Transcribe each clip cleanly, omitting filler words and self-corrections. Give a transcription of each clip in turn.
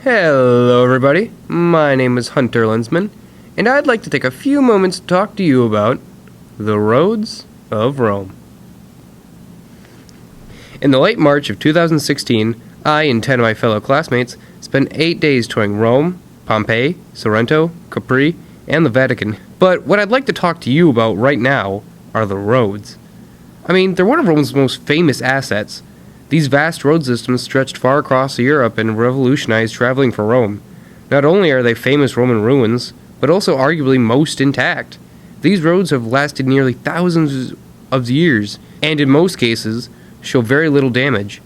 Hello everybody, my name is Hunter Linseman, and I'd like to take a few moments to talk to you about the roads of Rome. In the late March of 2016, I and 10 of my fellow classmates spent 8 days touring Rome, Pompeii, Sorrento, Capri, and the Vatican. But what I'd like to talk to you about right now are the roads. I mean, they're one of Rome's most famous assets. These vast road systems stretched far across Europe and revolutionized traveling for Rome. Not only are they famous Roman ruins, but also arguably most intact. These roads have lasted nearly thousands of years, and in most cases, show very little damage.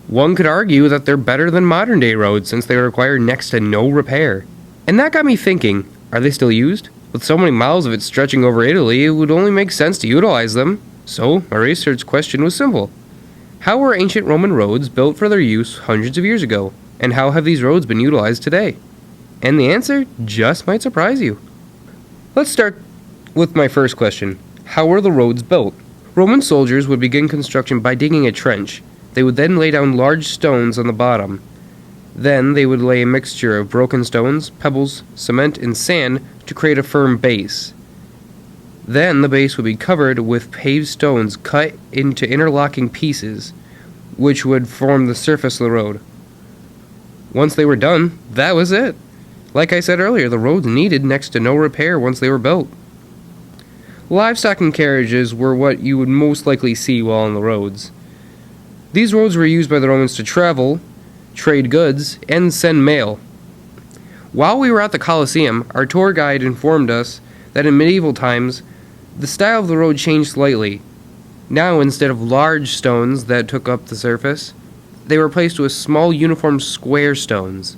One could argue that they're better than modern-day roads since they require next to no repair. And that got me thinking, are they still used? With so many miles of it stretching over Italy, it would only make sense to utilize them. So, my research question was simple. How were ancient Roman roads built for their use hundreds of years ago, and how have these roads been utilized today? And the answer just might surprise you. Let's start with my first question. How were the roads built? Roman soldiers would begin construction by digging a trench. They would then lay down large stones on the bottom. Then they would lay a mixture of broken stones, pebbles, cement, and sand to create a firm base. Then the base would be covered with paved stones cut into interlocking pieces, which would form the surface of the road. Once they were done, that was it. Like I said earlier, the roads needed next to no repair once they were built. Livestock and carriages were what you would most likely see while on the roads. These roads were used by the Romans to travel, trade goods, and send mail. While we were at the Colosseum, our tour guide informed us that in medieval times, the style of the road changed slightly. Now, instead of large stones that took up the surface, they were replaced with small uniform square stones.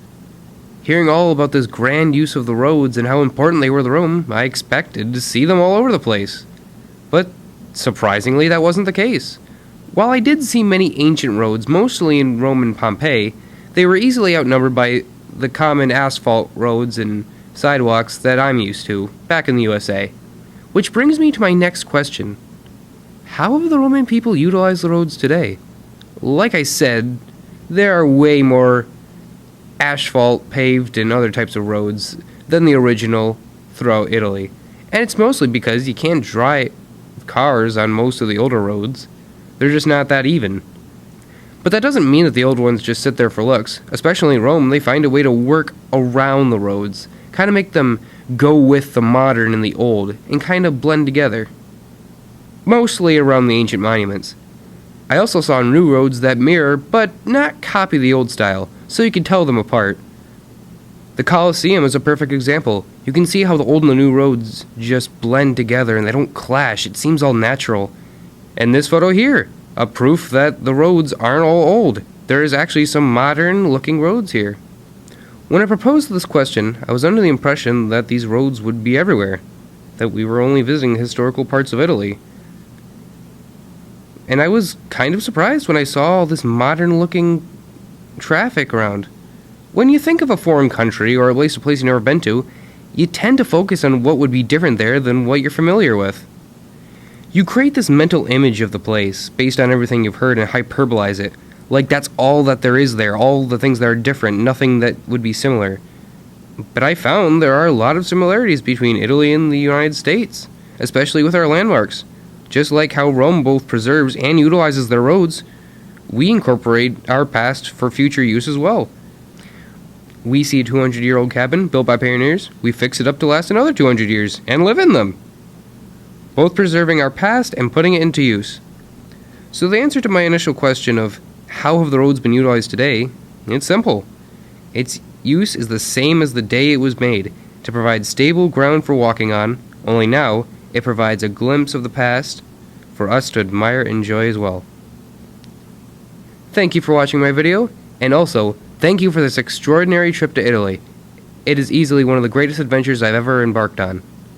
Hearing all about this grand use of the roads and how important they were to Rome, I expected to see them all over the place. But, surprisingly, that wasn't the case. While I did see many ancient roads, mostly in Rome and Pompeii, they were easily outnumbered by the common asphalt roads and sidewalks that I'm used to, back in the USA. Which brings me to my next question. How have the Roman people utilized the roads today? Like I said, there are way more asphalt, paved, and other types of roads than the original throughout Italy. And it's mostly because you can't drive cars on most of the older roads. They're just not that even. But that doesn't mean that the old ones just sit there for looks. Especially in Rome, they find a way to work around the roads. Kind of make them go with the modern and the old, and kind of blend together. Mostly around the ancient monuments. I also saw new roads that mirror, but not copy the old style, so you can tell them apart. The Colosseum is a perfect example. You can see how the old and the new roads just blend together and they don't clash. It seems all natural. And this photo here, a proof that the roads aren't all old. There is actually some modern looking roads here. When I proposed this question, I was under the impression that these roads would be everywhere, that we were only visiting historical parts of Italy. And I was kind of surprised when I saw all this modern-looking traffic around. When you think of a foreign country, or at least a place you've never been to, you tend to focus on what would be different there than what you're familiar with. You create this mental image of the place based on everything you've heard and hyperbolize it. Like that's all that there is there, all the things that are different, nothing that would be similar. But I found there are a lot of similarities between Italy and the United States, especially with our landmarks. Just like how Rome both preserves and utilizes their roads, we incorporate our past for future use as well. We see a 200-year-old cabin built by pioneers, we fix it up to last another 200 years, and live in them. Both preserving our past and putting it into use. So the answer to my initial question of how have the roads been utilized today? It's simple. Its use is the same as the day it was made, to provide stable ground for walking on, only now it provides a glimpse of the past for us to admire and enjoy as well. Thank you for watching my video, and also, thank you for this extraordinary trip to Italy. It is easily one of the greatest adventures I've ever embarked on.